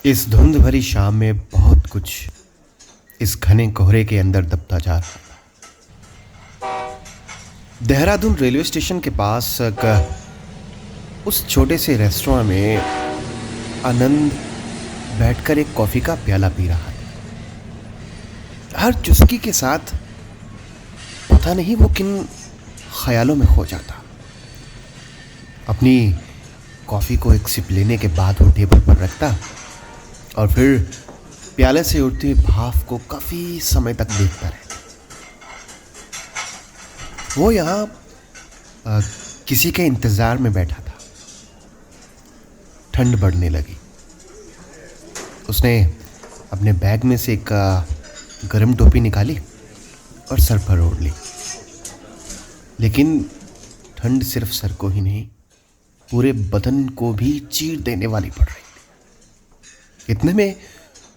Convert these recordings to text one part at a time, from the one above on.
इस धुंध भरी शाम में बहुत कुछ इस घने कोहरे के अंदर दबता जा रहा था। देहरादून रेलवे स्टेशन के पास उस छोटे से रेस्टोरेंट में आनंद बैठकर एक कॉफी का प्याला पी रहा था। हर चुस्की के साथ पता नहीं वो किन ख्यालों में खो जाता। अपनी कॉफी को एक सिप लेने के बाद वो टेबल पर रखता और फिर प्याले से उठती हुई भाप को काफी समय तक देखता रहता। वो यहाँ किसी के इंतजार में बैठा था। ठंड बढ़ने लगी। उसने अपने बैग में से एक गर्म टोपी निकाली और सर पर ओढ़ ली। लेकिन ठंड सिर्फ सर को ही नहीं, पूरे बदन को भी चीर देने वाली पड़ रही थी। इतने में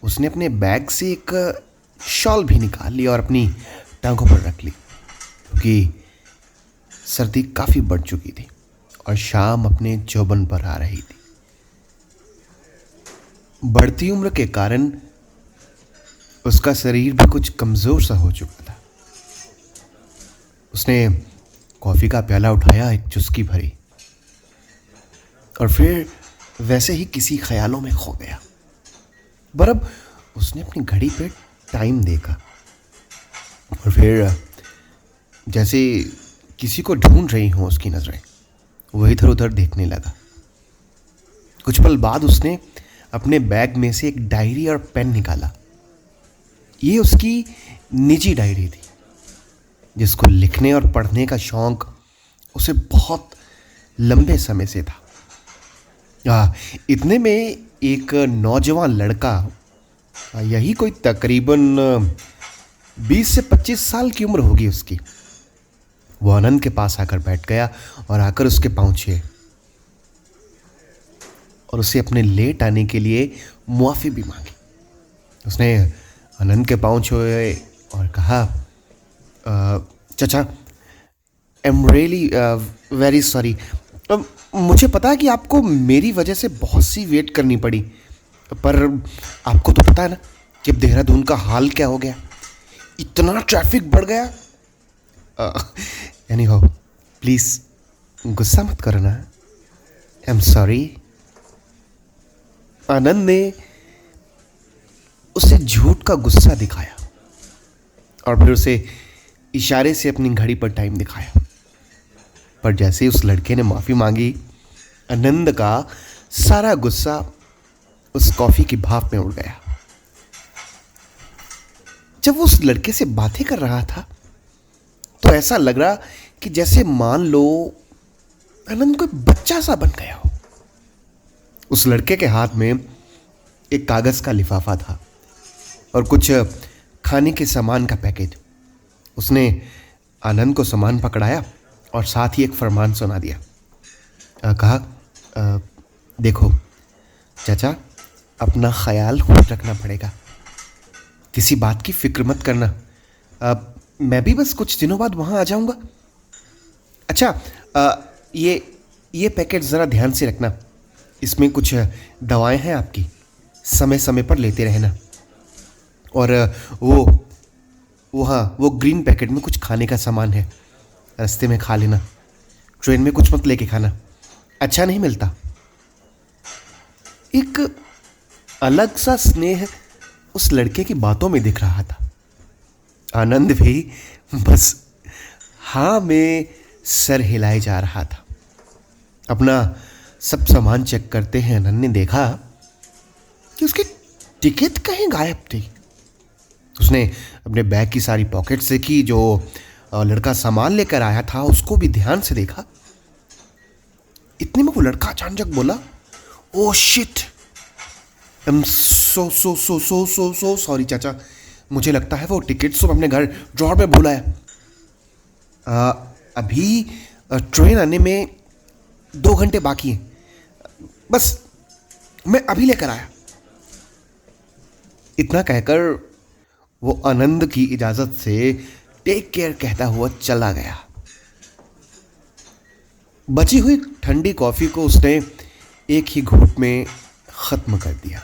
उसने अपने बैग से एक शॉल भी निकाल ली और अपनी टांगों पर रख ली, क्योंकि सर्दी काफ़ी बढ़ चुकी थी और शाम अपने जौबन पर आ रही थी। बढ़ती उम्र के कारण उसका शरीर भी कुछ कमज़ोर सा हो चुका था। उसने कॉफ़ी का प्याला उठाया, एक चुस्की भरी और फिर वैसे ही किसी ख्यालों में खो गया। बरब उसने अपनी घड़ी पे टाइम देखा और फिर जैसे किसी को ढूंढ रही हों उसकी नज़रें, वह इधर उधर देखने लगा। कुछ पल बाद उसने अपने बैग में से एक डायरी और पेन निकाला। ये उसकी निजी डायरी थी, जिसको लिखने और पढ़ने का शौक उसे बहुत लंबे समय से था। इतने में एक नौजवान लड़का, यही कोई तकरीबन 20 से 25 साल की उम्र होगी उसकी, वो आनंद के पास आकर बैठ गया और आकर उसके पाँव छुए और उसे अपने लेट आने के लिए मुआफ़ी भी मांगी। उसने आनंद के पाँव छुए और कहा, चाचा, I am really very sorry. मुझे पता है कि आपको मेरी वजह से बहुत सी वेट करनी पड़ी, पर आपको तो पता है ना कि अब देहरादून का हाल क्या हो गया। इतना ट्रैफिक बढ़ गया। एनी हाउ, प्लीज़ गुस्सा मत करो ना। I am sorry. आनंद ने उसे झूठ का गुस्सा दिखाया और फिर उसे इशारे से अपनी घड़ी पर टाइम दिखाया। पर जैसे उस लड़के ने माफ़ी मांगी, आनंद का सारा गुस्सा उस कॉफ़ी की भाप में उड़ गया। जब वो उस लड़के से बातें कर रहा था तो ऐसा लग रहा कि जैसे मान लो आनंद कोई बच्चा सा बन गया हो। उस लड़के के हाथ में एक कागज़ का लिफाफा था और कुछ खाने के सामान का पैकेट। उसने आनंद को सामान पकड़ाया और साथ ही एक फरमान सुना दिया। कहा, देखो चाचा, अपना ख्याल खुद रखना पड़ेगा, किसी बात की फिक्र मत करना। मैं भी बस कुछ दिनों बाद वहाँ आ जाऊँगा। अच्छा, ये पैकेट ज़रा ध्यान से रखना, इसमें कुछ दवाएं हैं आपकी, समय समय पर लेते रहना। और वो ग्रीन पैकेट में कुछ खाने का सामान है, रास्ते में खा लेना। ट्रेन में कुछ मत लेके खाना, अच्छा नहीं मिलता। एक अलग सा स्नेह उस लड़के की बातों में दिख रहा था। आनंद भी बस हाँ में सर हिलाए जा रहा था। अपना सब सामान चेक करते हैं आनंद ने देखा कि उसकी टिकट कहीं गायब थी। उसने अपने बैग की सारी पॉकेट से की, जो लड़का सामान लेकर आया था उसको भी ध्यान से देखा। इतने में वो लड़का अचानक बोला, oh shit, I am so sorry चाचा, मुझे लगता है वो टिकट्स तो अपने घर ड्रॉर में भूला है। अभी ट्रेन आने में 2 घंटे बाकी हैं, बस मैं अभी लेकर आया। इतना कहकर वो आनंद की इजाज़त से टेक केयर कहता हुआ चला गया। बची हुई ठंडी कॉफ़ी को उसने एक ही घूंट में ख़त्म कर दिया।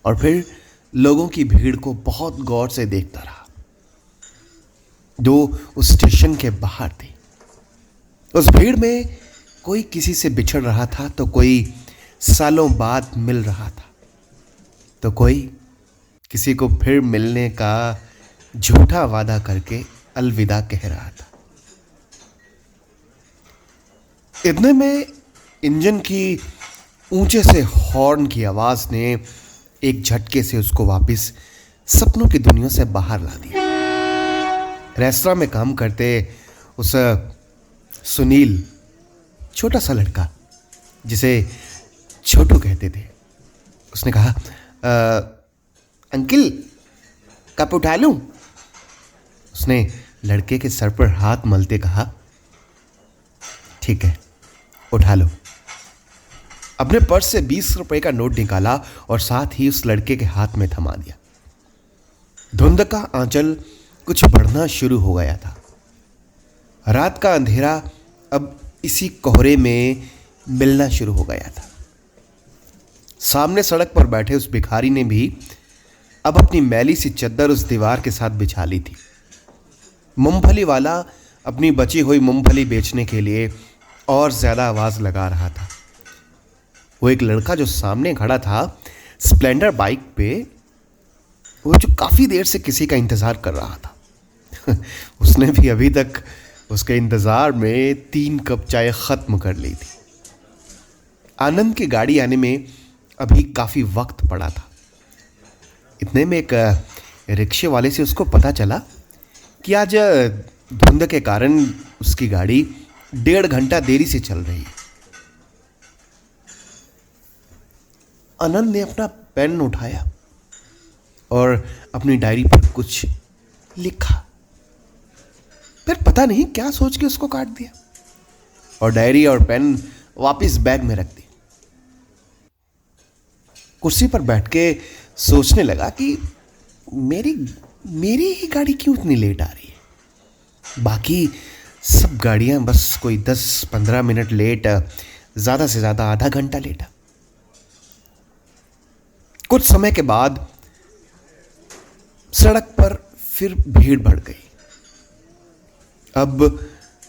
और फिर लोगों की भीड़ को बहुत गौर से देखता रहा जो उस स्टेशन के बाहर थी। उस भीड़ में कोई किसी से बिछड़ रहा था, तो कोई सालों बाद मिल रहा था, तो कोई किसी को फिर मिलने का झूठा वादा करके अलविदा कह रहा था। इतने में इंजन की ऊंचे से हॉर्न की आवाज ने एक झटके से उसको वापस सपनों की दुनिया से बाहर ला दिया। रेस्तरां में काम करते उस सुनील, छोटा सा लड़का जिसे छोटू कहते थे, उसने कहा, अंकल कप उठा लूं? उसने लड़के के सर पर हाथ मलते कहा, ठीक है, उठा लो। अपने पर्स से 20 रुपए का नोट निकाला और साथ ही उस लड़के के हाथ में थमा दिया। धुंध का आंचल कुछ बढ़ना शुरू हो गया था। रात का अंधेरा अब इसी कोहरे में मिलना शुरू हो गया था। सामने सड़क पर बैठे उस भिखारी ने भी अब अपनी मैली सी चद्दर उस दीवार के साथ बिछा ली थी। मूंगफली वाला अपनी बची हुई मूंगफली बेचने के लिए और ज्यादा आवाज लगा रहा था। वो एक लड़का जो सामने खड़ा था स्प्लेंडर बाइक पे, वो जो काफी देर से किसी का इंतजार कर रहा था उसने भी अभी तक उसके इंतजार में 3 कप चाय खत्म कर ली थी। आनंद की गाड़ी आने में अभी काफी वक्त पड़ा था। इतने में एक रिक्शे वाले से उसको पता चला कि आज धुंध के कारण उसकी गाड़ी 1.5 घंटा देरी से चल रही है। आनंद ने अपना पेन उठाया और अपनी डायरी पर कुछ लिखा, फिर पता नहीं क्या सोच के उसको काट दिया और डायरी और पेन वापस बैग में रख दी। कुर्सी पर बैठ के सोचने लगा कि मेरी ही गाड़ी क्यों इतनी लेट आ रही है। बाकी सब गाड़ियां बस कोई 10-15 मिनट लेट, ज्यादा से ज्यादा आधा घंटा लेट। कुछ समय के बाद सड़क पर फिर भीड़ बढ़ गई। अब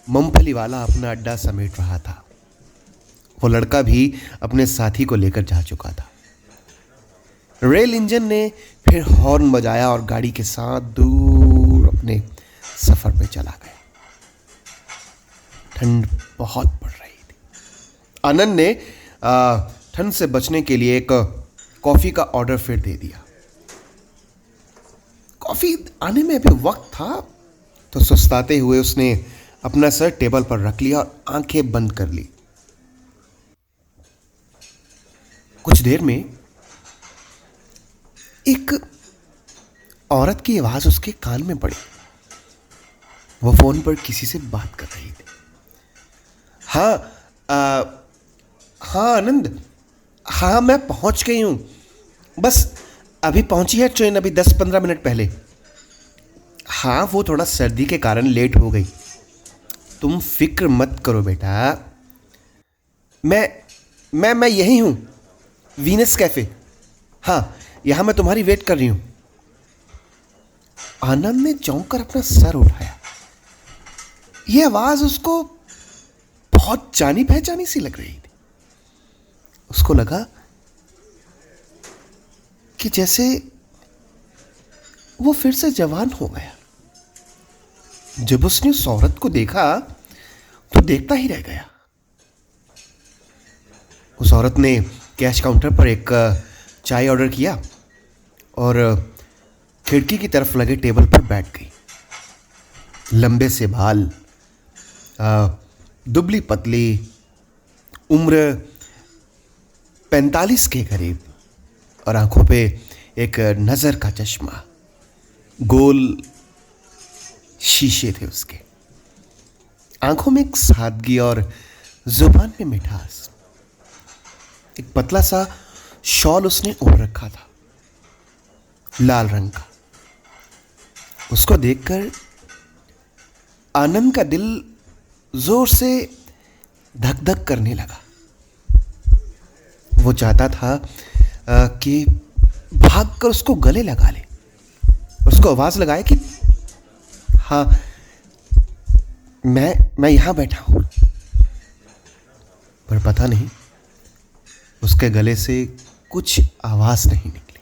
मूंगफली वाला अपना अड्डा समेट रहा था। वो लड़का भी अपने साथी को लेकर जा चुका था। रेल इंजन ने फिर हॉर्न बजाया और गाड़ी के साथ दूर अपने सफर पे चला गया। ठंड बहुत पड़ रही थी। आनंद ने ठंड से बचने के लिए एक कॉफी का ऑर्डर फिर दे दिया। कॉफी आने में अभी वक्त था, तो सुस्ताते हुए उसने अपना सर टेबल पर रख लिया और आंखें बंद कर ली। कुछ देर में एक औरत की आवाज उसके कान में पड़ी। वो फोन पर किसी से बात कर रही थी। हाँ आनंद, हाँ मैं पहुंच गई हूं, बस अभी पहुंची है ट्रेन, अभी 10-15 मिनट पहले। हाँ वो थोड़ा सर्दी के कारण लेट हो गई, तुम फिक्र मत करो बेटा। मैं यही हूं, वीनस कैफे। हाँ यहां मैं तुम्हारी वेट कर रही हूं। आनंद ने चौंक कर अपना सर उठाया। यह आवाज उसको बहुत जानी पहचानी सी लग रही थी। उसको लगा कि जैसे वो फिर से जवान हो गया। जब उसने उस औरत को देखा तो देखता ही रह गया। उस औरत ने कैश काउंटर पर एक चाय ऑर्डर किया और खिड़की की तरफ लगे टेबल पर बैठ गई। लंबे से बाल, दुबली पतली, उम्र 45 के करीब और आंखों पे एक नजर का चश्मा, गोल शीशे थे उसके। आंखों में एक सादगी और जुबान में मिठास। एक पतला सा शॉल उसने ओढ़ रखा था, लाल रंग का। उसको देखकर आनंद का दिल जोर से धक धक करने लगा। वो चाहता था कि भागकर उसको गले लगा ले, उसको आवाज लगाए कि हाँ, मैं यहां बैठा हूं। पर पता नहीं उसके गले से कुछ आवाज नहीं निकली।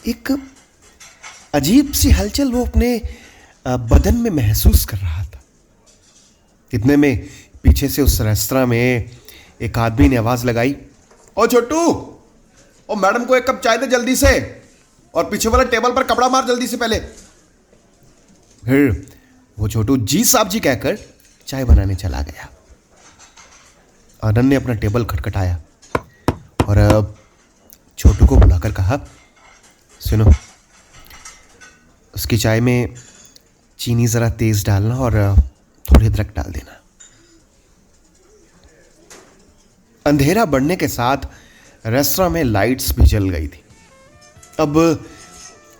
एक अजीब सी हलचल वो अपने बदन में महसूस कर रहा था। इतने में पीछे से उस रेस्तरां में एक आदमी ने आवाज लगाई, ओ छोटू, ओ मैडम को एक कप चाय दे जल्दी से, और पीछे वाले टेबल पर कपड़ा मार जल्दी से पहले। फिर वो छोटू जी साहब जी कहकर चाय बनाने चला गया। आनंद ने अपना टेबल खटखटाया और छोटू को बुलाकर कहा, सुनो, उसकी चाय में चीनी जरा तेज डालना और थोड़ी अदरक डाल देना। अंधेरा बढ़ने के साथ रेस्तरां में लाइट्स भी जल गई थी। अब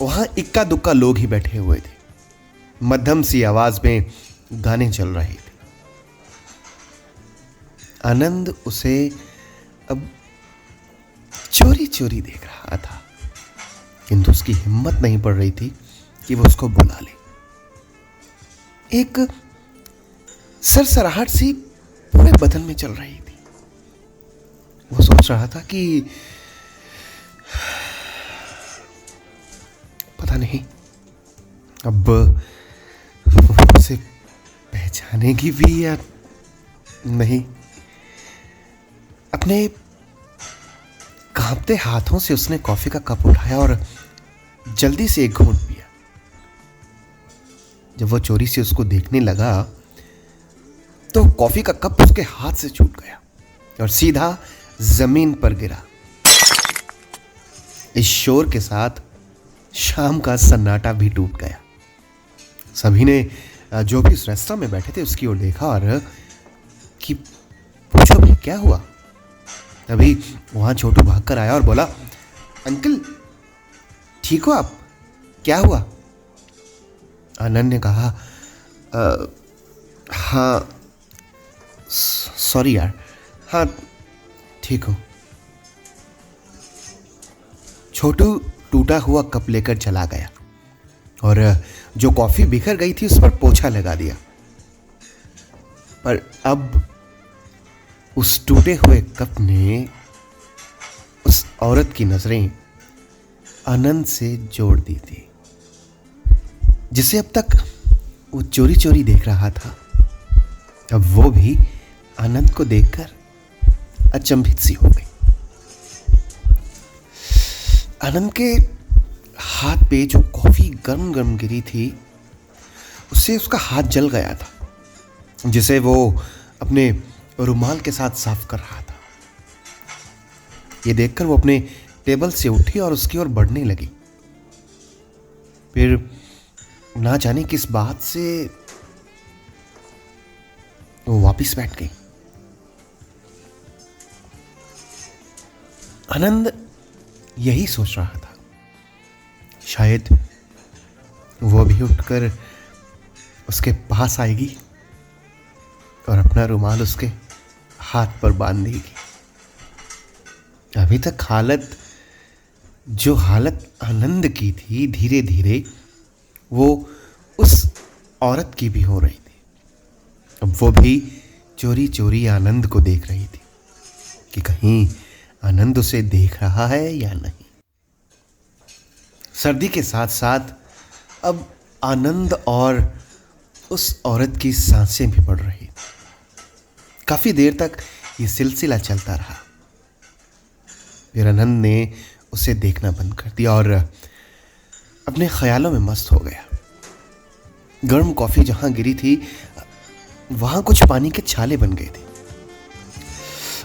वहां इक्का दुक्का लोग ही बैठे हुए थे। मध्यम सी आवाज में गाने चल रहे थे। आनंद उसे अब चोरी चोरी देख रहा था, किंतु उसकी हिम्मत नहीं पड़ रही थी कि वो उसको बुला ले। एक सरसराहट सी पूरे बदन में चल रही थी। वो सोच रहा था कि पता नहीं अब उसे पहचानेगी भी या नहीं। अपने कांपते हाथों से उसने कॉफी का कप उठाया और जल्दी से एक घूंट पिया। जब वो चोरी से उसको देखने लगा तो कॉफी का कप उसके हाथ से छूट गया और सीधा जमीन पर गिरा। इस शोर के साथ शाम का सन्नाटा भी टूट गया। सभी ने जो भी उस रेस्तरां में बैठे थे उसकी ओर देखा और कि पूछो भी क्या हुआ। तभी वहां छोटू भागकर आया और बोला, अंकल ठीक हो आप, क्या हुआ? आनंद ने कहा, हाँ सॉरी यार, हाँ ठीक हो। छोटू टूटा हुआ कप लेकर चला गया और जो कॉफी बिखर गई थी उस पर पोछा लगा दिया। पर अब उस टूटे हुए कप ने उस औरत की नजरें आनंद से जोड़ दी थी, जिसे अब तक वो चोरी चोरी देख रहा था। अब वो भी आनंद को देखकर अचंभित सी हो गई। आनंद के हाथ पे जो कॉफी गर्म गर्म गिरी थी उससे उसका हाथ जल गया था, जिसे वो अपने रुमाल के साथ साफ कर रहा था। ये देखकर वो अपने टेबल से उठी और उसकी ओर बढ़ने लगी। फिर ना जाने किस बात से वो वापस बैठ गई। आनंद यही सोच रहा था, शायद वो भी उठकर उसके पास आएगी और अपना रुमाल उसके हाथ पर बांध देगी। अभी तक जो हालत आनंद की थी, धीरे धीरे वो उस औरत की भी हो रही थी। अब वो भी चोरी चोरी आनंद को देख रही थी कि कहीं आनंद उसे देख रहा है या नहीं। सर्दी के साथ साथ अब आनंद और उस औरत की सांसें भी बढ़ रही थी। काफी देर तक ये सिलसिला चलता रहा। फिर आनंद ने उसे देखना बंद कर दिया और अपने ख्यालों में मस्त हो गया। गर्म कॉफी जहां गिरी थी वहां कुछ पानी के छाले बन गए थे।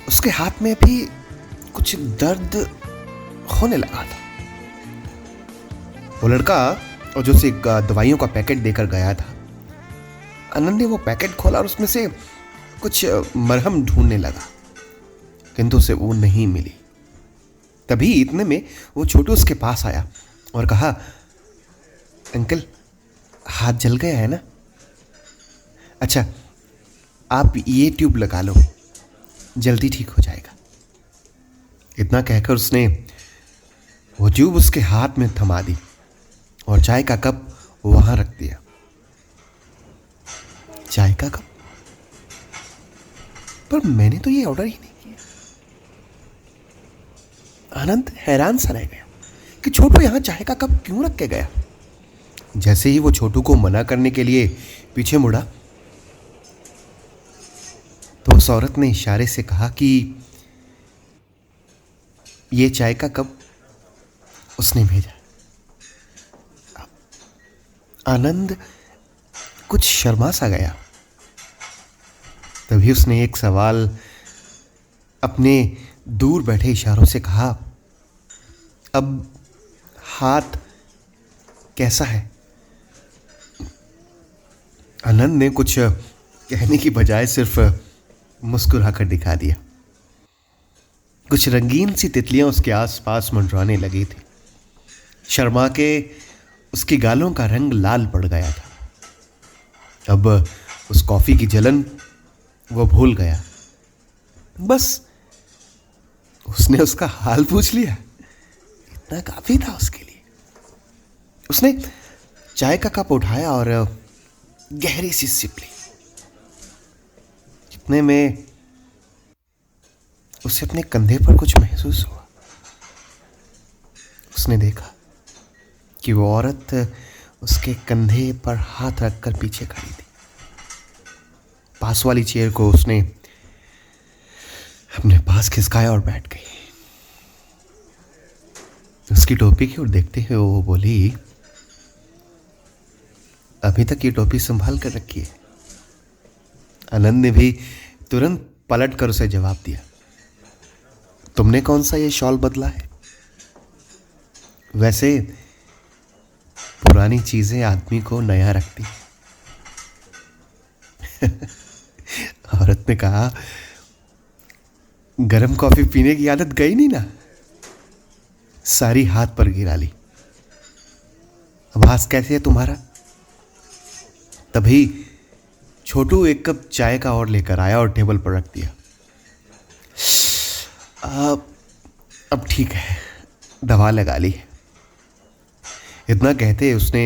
उसके हाथ में भी कुछ दर्द होने लगा था। वो लड़का और जो उसे दवाइयों का पैकेट देकर गया था, आनंद ने वो पैकेट खोला और उसमें से कुछ मरहम ढूंढने लगा, किंतु उसे वो नहीं मिली। तभी इतने में वो छोटू उसके पास आया और कहा, अंकल हाथ जल गया है ना? अच्छा आप ये ट्यूब लगा लो, जल्दी ठीक हो जाएगा। इतना कहकर उसने वो ट्यूब उसके हाथ में थमा दी और चाय का कप वहां रख दिया। चाय का कप? पर मैंने तो ये ऑर्डर ही नहीं किया। आनंद हैरान सा रह गया कि छोटू यहां चाय का कप क्यों रख के गया। जैसे ही वो छोटू को मना करने के लिए पीछे मुड़ा तो उस औरत ने इशारे से कहा कि ये चाय का कप उसने भेजा। आनंद कुछ शर्मा सा गया। तभी उसने एक सवाल अपने दूर बैठे इशारों से कहा, अब हाथ कैसा है? आनंद ने कुछ कहने की बजाय सिर्फ मुस्कुराकर दिखा दिया। कुछ रंगीन सी तितलियां उसके आसपास मंडराने लगी थी। शर्मा के उसकी गालों का रंग लाल पड़ गया था। अब उस कॉफी की जलन वो भूल गया। बस उसने उसका हाल पूछ लिया, इतना काफी था उसके लिए। उसने चाय का कप उठाया और गहरी सी सिप ली। इतने में उसे अपने कंधे पर कुछ महसूस हुआ। उसने देखा कि वो औरत उसके कंधे पर हाथ रखकर पीछे खड़ी थी। पास वाली चेयर को उसने अपने पास खिसकाया और बैठ गई। उसकी टोपी की ओर देखते हुए वो बोली, अभी तक ये टोपी संभाल कर रखी है। आनंद ने भी तुरंत पलट कर उसे जवाब दिया, तुमने कौन सा ये शॉल बदला है? वैसे पुरानी चीजें आदमी को नया रखती। औरत ने कहा, गरम कॉफी पीने की आदत गई नहीं ना? सारी हाथ पर गिरा ली। आवाज कैसे है तुम्हारा? तभी छोटू एक कप चाय का और लेकर आया और टेबल पर रख दिया। अब ठीक है, दवा लगा ली। इतना कहते उसने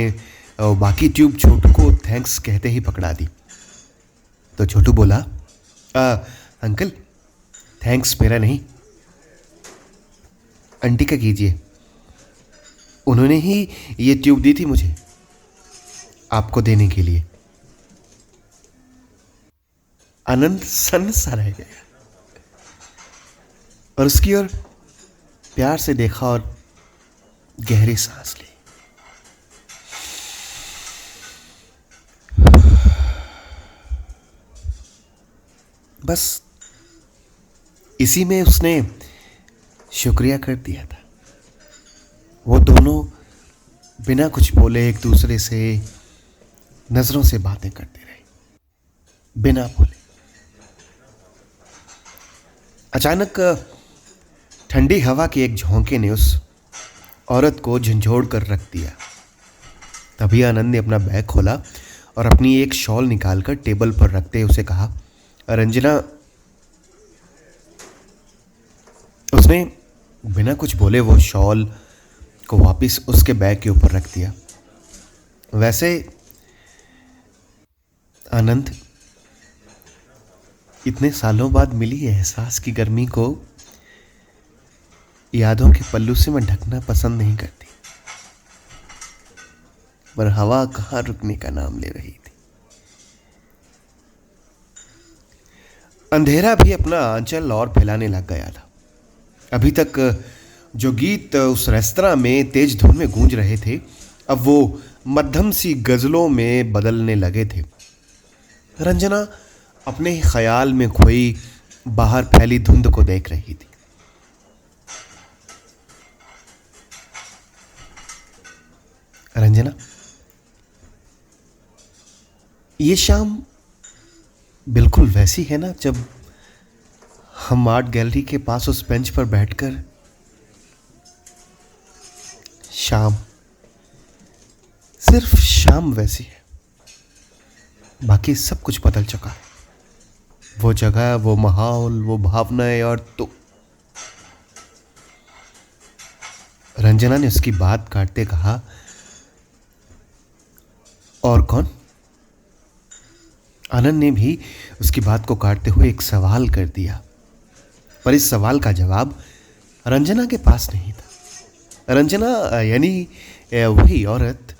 बाकी ट्यूब छोटू को थैंक्स कहते ही पकड़ा दी। तो छोटू बोला, अंकल थैंक्स मेरा नहीं, आंटी का कीजिए। उन्होंने ही ये ट्यूब दी थी मुझे आपको देने के लिए। आनंद सन्न सा रह गया और उसकी ओर प्यार से देखा और गहरी सांस ली। बस इसी में उसने शुक्रिया कर दिया था। वो दोनों बिना कुछ बोले एक दूसरे से नजरों से बातें करते रहे, बिना बोले। अचानक ठंडी हवा के एक झोंके ने उस औरत को झंझोड़ कर रख दिया। तभी आनंद ने अपना बैग खोला और अपनी एक शॉल निकालकर टेबल पर रखते उसे कहा, रंजना। उसने बिना कुछ बोले वो शॉल को वापस उसके बैग के ऊपर रख दिया। वैसे आनंद इतने सालों बाद मिली एहसास की गर्मी को यादों के पल्लू से मैं ढकना पसंद नहीं करती, पर हवा कहाँ रुकने का नाम ले रही थी। अंधेरा भी अपना आंचल और फैलाने लग गया था। अभी तक जो गीत उस रेस्तरां में तेज धुन में गूंज रहे थे, अब वो मध्यम सी गजलों में बदलने लगे थे। रंजना अपने ही ख्याल में खोई बाहर फैली धुंध को देख रही थी। रंजना, ये शाम बिल्कुल वैसी है ना जब हम आर्ट गैलरी के पास उस बेंच पर बैठकर शाम, सिर्फ शाम वैसी है। बाकी सब कुछ बदल चुका है। वो जगह, वो माहौल, वो भावनाएं और तो रंजना ने उसकी बात काटते कहा, और कौन? आनंद ने भी उसकी बात को काटते हुए एक सवाल कर दिया, पर इस सवाल का जवाब रंजना के पास नहीं था। रंजना यानी वही औरत,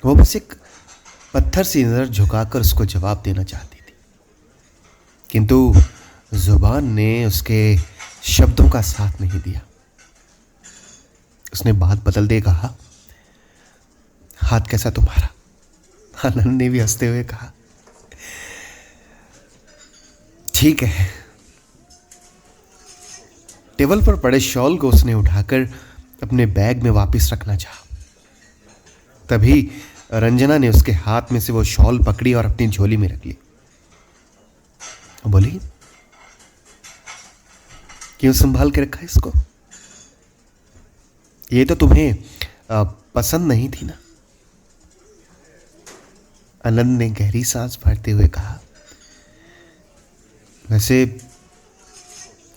वो बस एक पत्थर सी नजर झुकाकर उसको जवाब देना चाहती थी, किंतु जुबान ने उसके शब्दों का साथ नहीं दिया। उसने बात बदलते कहा, हाथ कैसा तुम्हारा? आनंद ने भी हंसते हुए कहा, ठीक है। टेबल पर पड़े शॉल को उसने उठाकर अपने बैग में वापस रखना चाहा। तभी रंजना ने उसके हाथ में से वो शॉल पकड़ी और अपनी झोली में रख ली। बोली, क्यों संभाल के रखा इसको? ये तो तुम्हें पसंद नहीं थी ना? आनंद ने गहरी सांस भरते हुए कहा, वैसे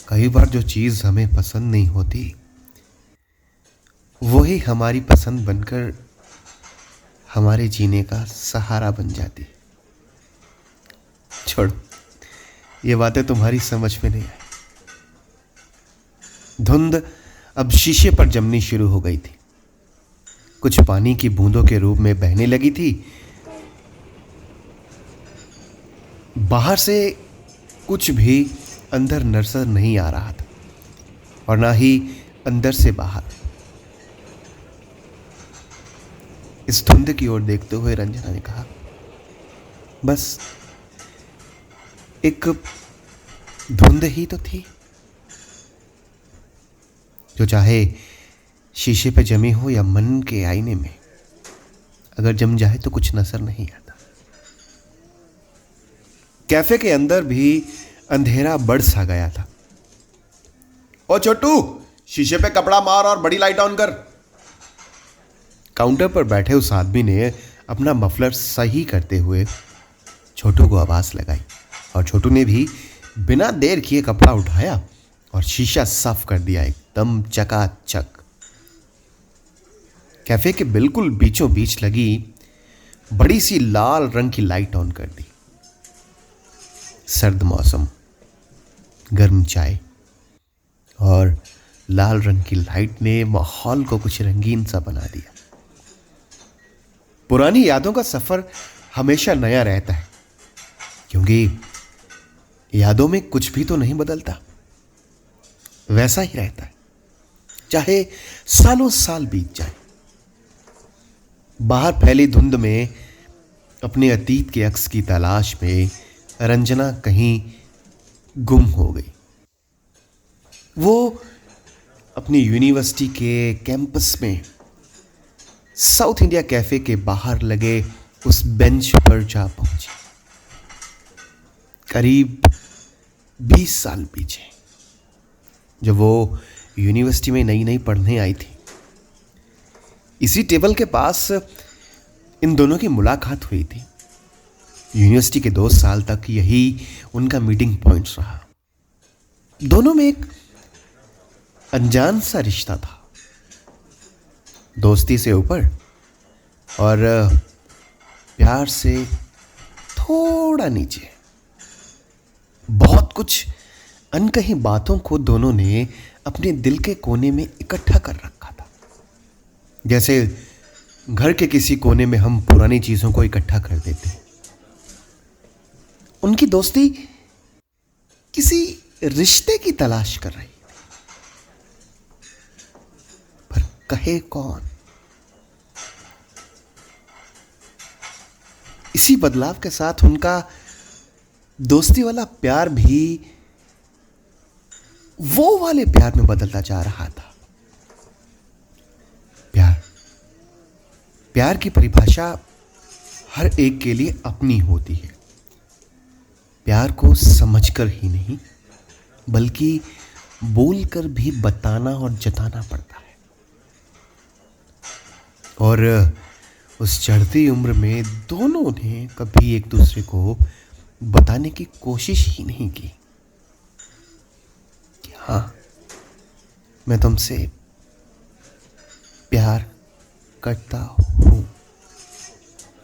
कई बार जो चीज हमें पसंद नहीं होती वही हमारी पसंद बनकर हमारे जीने का सहारा बन जाती। छोड़ो, ये बातें तुम्हारी समझ में नहीं आई। धुंध अब शीशे पर जमनी शुरू हो गई थी, कुछ पानी की बूंदों के रूप में बहने लगी थी। बाहर से कुछ भी अंदर नजर नहीं आ रहा था और ना ही अंदर से बाहर। इस धुंध की ओर देखते हुए रंजना ने कहा, बस एक धुंध ही तो थी, जो चाहे शीशे पे जमी हो या मन के आईने में, अगर जम जाए तो कुछ नजर नहीं आता। कैफे के अंदर भी अंधेरा बढ़ सा गया था। ओ छोटू, शीशे पे कपड़ा मार और बड़ी लाइट ऑन कर। काउंटर पर बैठे उस आदमी ने अपना मफलर सही करते हुए छोटू को आवाज लगाई और छोटू ने भी बिना देर किए कपड़ा उठाया और शीशा साफ कर दिया, एकदम चकाचक। कैफे के बिल्कुल बीचों बीच लगी बड़ी सी लाल रंग की लाइट ऑन कर दी। सर्द मौसम, गर्म चाय और लाल रंग की लाइट ने माहौल को कुछ रंगीन सा बना दिया। पुरानी यादों का सफर हमेशा नया रहता है, क्योंकि यादों में कुछ भी तो नहीं बदलता, वैसा ही रहता है, चाहे सालों साल बीत जाए। बाहर फैली धुंध में अपने अतीत के अक्स की तलाश में रंजना कहीं गुम हो गई। वो अपनी यूनिवर्सिटी के कैंपस में साउथ इंडिया कैफे के बाहर लगे उस बेंच पर जा पहुंची, करीब 20 साल पीछे, जब वो यूनिवर्सिटी में नई नई पढ़ने आई थी। इसी टेबल के पास इन दोनों की मुलाकात हुई थी। यूनिवर्सिटी के 2 साल तक यही उनका मीटिंग पॉइंट रहा। दोनों में एक अनजान सा रिश्ता था, दोस्ती से ऊपर और प्यार से थोड़ा नीचे। बहुत कुछ अनकही बातों को दोनों ने अपने दिल के कोने में इकट्ठा कर रखा था, जैसे घर के किसी कोने में हम पुरानी चीजों को इकट्ठा कर देते हैं। उनकी दोस्ती किसी रिश्ते की तलाश कर रही थी, पर कहे कौन? इसी बदलाव के साथ उनका दोस्ती वाला प्यार भी वो वाले प्यार में बदलता जा रहा था। प्यार की परिभाषा हर एक के लिए अपनी होती है। प्यार को समझकर ही नहीं, बल्कि बोलकर भी बताना और जताना पड़ता है। और उस चढ़ती उम्र में दोनों ने कभी एक दूसरे को बताने की कोशिश ही नहीं की कि हाँ, मैं तुमसे प्यार करता हूँ।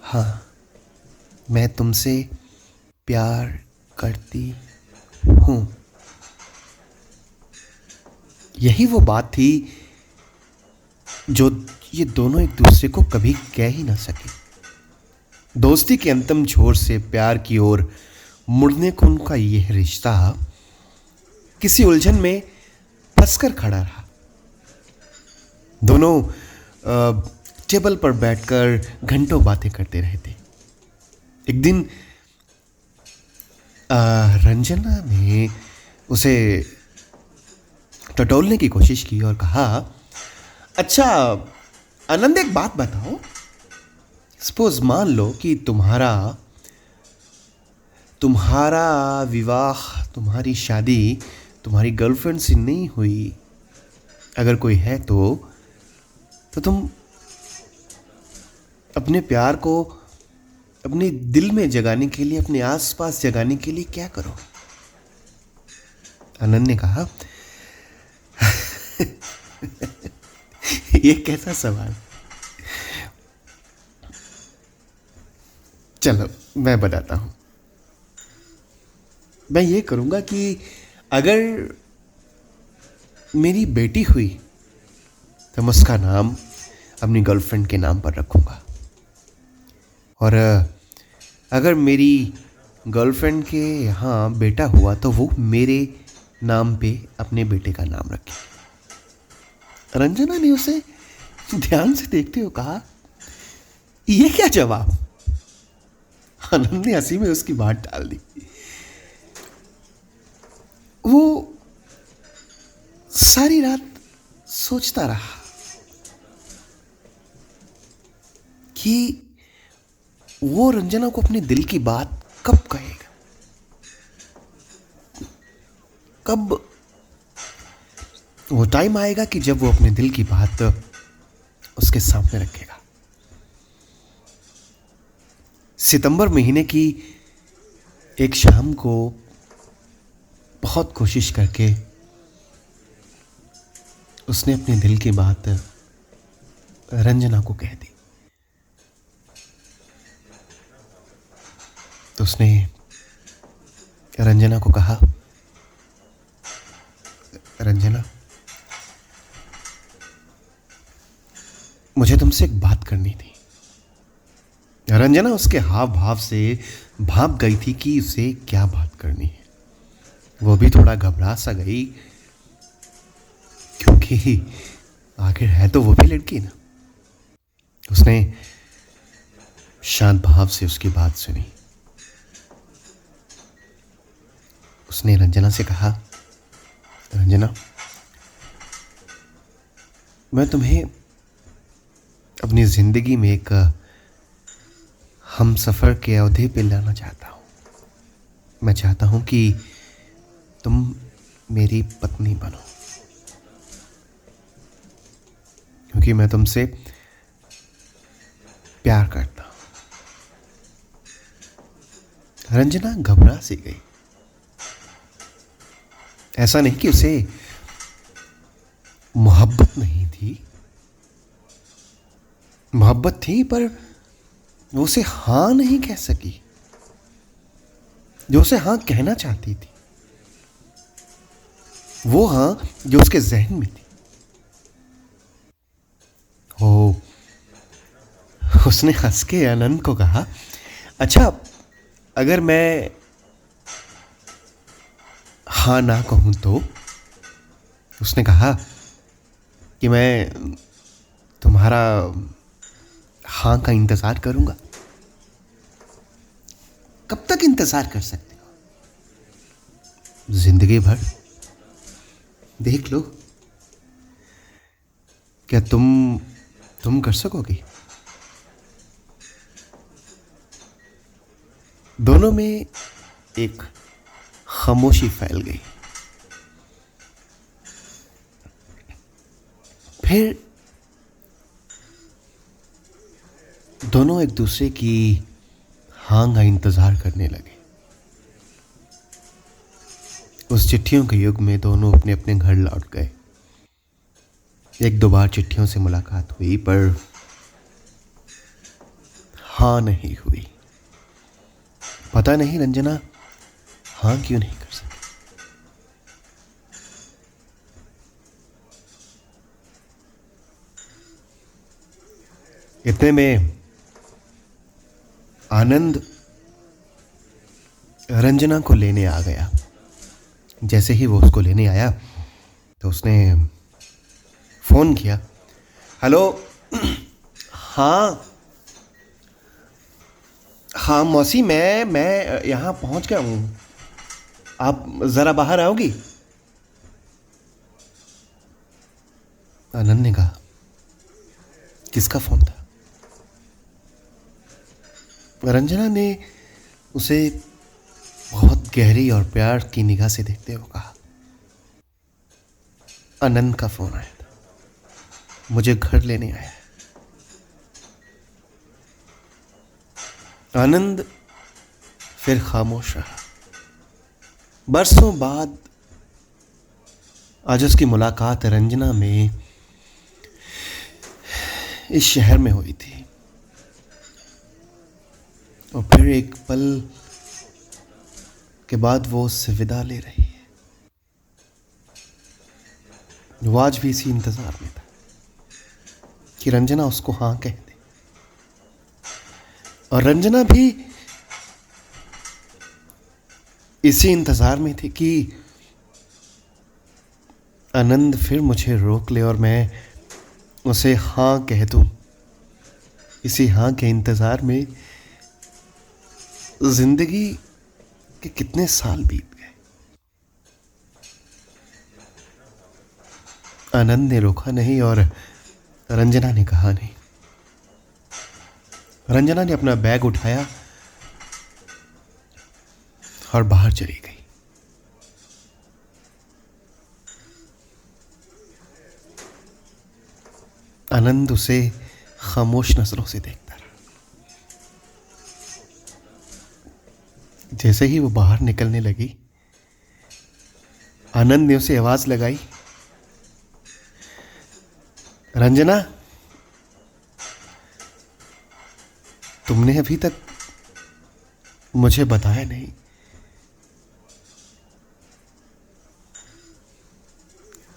हाँ, मैं तुमसे प्यार करती हूँ। यही वो बात थी जो ये दोनों एक दूसरे को कभी कह ही ना सके। दोस्ती के अंतिम छोर से प्यार की ओर मुड़ने को उनका यह रिश्ता किसी उलझन में फंसकर खड़ा रहा। दोनों टेबल पर बैठकर घंटों बातें करते रहते। एक दिन रंजना ने उसे टटोलने की कोशिश की और कहा, अच्छा आनंद, एक बात बताओ। सपोज मान लो कि तुम्हारा विवाह, तुम्हारी शादी तुम्हारी गर्लफ्रेंड से नहीं हुई, अगर कोई है तो तुम अपने प्यार को अपने दिल में जगाने के लिए, अपने आसपास जगाने के लिए क्या करो? आनंद ने कहा, ये कैसा सवाल। चलो मैं बताता हूं। मैं ये करूंगा कि अगर मेरी बेटी हुई तो मैं उसका नाम अपनी गर्लफ्रेंड के नाम पर रखूंगा, और अगर मेरी गर्लफ्रेंड के यहाँ बेटा हुआ तो वो मेरे नाम पे अपने बेटे का नाम रखे। रंजना ने उसे ध्यान से देखते हुए कहा, ये क्या जवाब? आनंद ने हंसी में उसकी बात टाल दी। वो सारी रात सोचता रहा कि वो रंजना को अपने दिल की बात कब कहेगा, कब वो टाइम आएगा कि जब वो अपने दिल की बात उसके सामने रखेगा। सितंबर महीने की एक शाम को बहुत कोशिश करके उसने अपने दिल की बात रंजना को कह दी। तो उसने रंजना को कहा, रंजना, मुझे तुमसे एक बात करनी थी। रंजना उसके हाव भाव से भाप गई थी कि उसे क्या बात करनी है। वो भी थोड़ा घबरा सा गई, क्योंकि आखिर है तो वो भी लड़की ना। उसने शांत भाव से उसकी बात सुनी। उसने रंजना से कहा, रंजना, मैं तुम्हें अपनी जिंदगी में एक हम सफर के ओहदे पे लाना चाहता हूं। मैं चाहता हूं कि तुम मेरी पत्नी बनो, क्योंकि मैं तुमसे प्यार करता हूं। रंजना घबरा सी गई। ऐसा नहीं कि उसे मोहब्बत नहीं थी, मोहब्बत थी, पर वो उसे हां नहीं कह सकी जो उसे हां कहना चाहती थी। वो हां जो उसके जहन में थी। ओ, उसने हंस के आनंद को कहा, अच्छा अगर मैं हाँ ना कहूं तो? उसने कहा कि मैं तुम्हारा हाँ का इंतजार करूंगा। कब तक इंतजार कर सकते हो? जिंदगी भर। देख लो, क्या तुम कर सकोगी? दोनों में एक खामोशी फैल गई। फिर दोनों एक दूसरे की हां का इंतजार करने लगे। उस चिट्ठियों के युग में दोनों अपने अपने घर लौट गए। एक दो बार चिट्ठियों से मुलाकात हुई, पर हाँ नहीं हुई। पता नहीं रंजना हाँ क्यों नहीं कर सकी। इतने में आनंद रंजना को लेने आ गया। जैसे ही वो उसको लेने आया तो उसने फोन किया। हेलो। हाँ हाँ मौसी, मैं यहाँ पहुँच गया हूँ, आप ज़रा बाहर आओगी? आनंद ने कहा, किसका फोन था? रंजना ने उसे बहुत गहरी और प्यार की निगाह से देखते हुए कहा, आनंद का फोन आया था, मुझे घर लेने आया है। आनंद फिर खामोश रहा। बरसों बाद आज उसकी मुलाकात रंजना में इस शहर में हुई थी, और फिर एक पल के बाद वो उससे विदा ले रही है। वो आज भी इसी इंतजार में था कि रंजना उसको हाँ कह दे, और रंजना भी इसी इंतजार में थी कि आनंद फिर मुझे रोक ले और मैं उसे हाँ कह दूं। इसी हाँ के इंतजार में जिंदगी के कितने साल बीत गए। आनंद ने रोका नहीं और रंजना ने कहा नहीं। रंजना ने अपना बैग उठाया और बाहर चली गई। आनंद उसे खामोश नजरों से देखता रहा। जैसे ही वो बाहर निकलने लगी, आनंद ने उसे आवाज लगाई, रंजना, तुमने अभी तक मुझे बताया नहीं।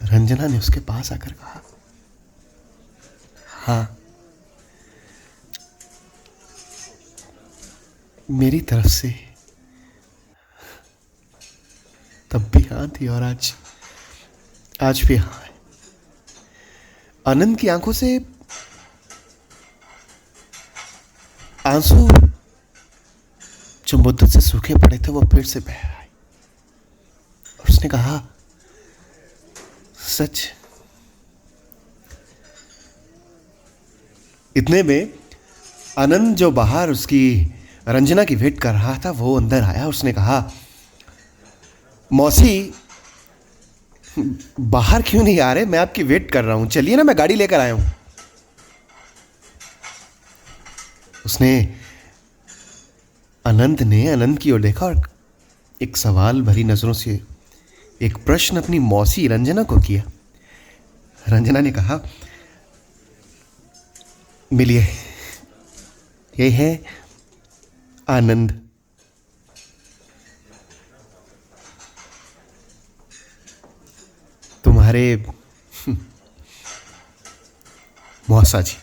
रंजना ने उसके पास आकर कहा, हाँ, मेरी तरफ से तब भी हाँ थी और आज भी हाँ है। आनंद की आंखों से आंसू जो मुद्दत से सूखे पड़े थे वो फिर से बह आए, और उसने कहा, सच? इतने में आनंद जो बाहर उसकी रंजना की वेट कर रहा था वो अंदर आया। उसने कहा, मौसी बाहर क्यों नहीं आ रहे? मैं आपकी वेट कर रहा हूं, चलिए ना, मैं गाड़ी लेकर आया हूं। उसने आनंद की ओर देखा और एक सवाल भरी नजरों से एक प्रश्न अपनी मौसी रंजना को किया। रंजना ने कहा, मिलिए, ये है आनंद। तुम्हारे मौसा जी।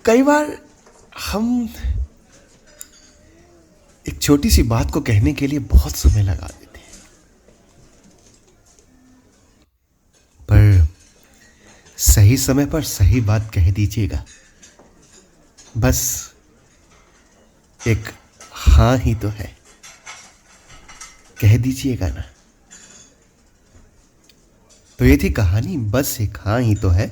कई बार हम एक छोटी सी बात को कहने के लिए बहुत समय लगा देते हैं, पर सही समय पर सही बात कह दीजिएगा। बस एक हाँ ही तो है, कह दीजिएगा ना। तो ये थी कहानी, बस एक हाँ ही तो है।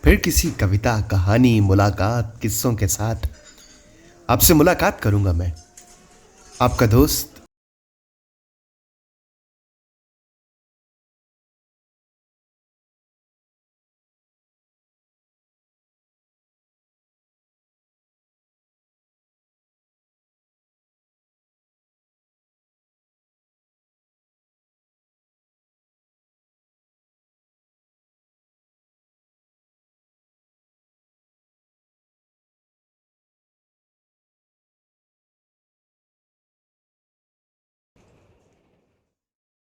फिर किसी कविता, कहानी, मुलाकात, किस्सों के साथ आपसे मुलाकात करूंगा मैं, आपका दोस्त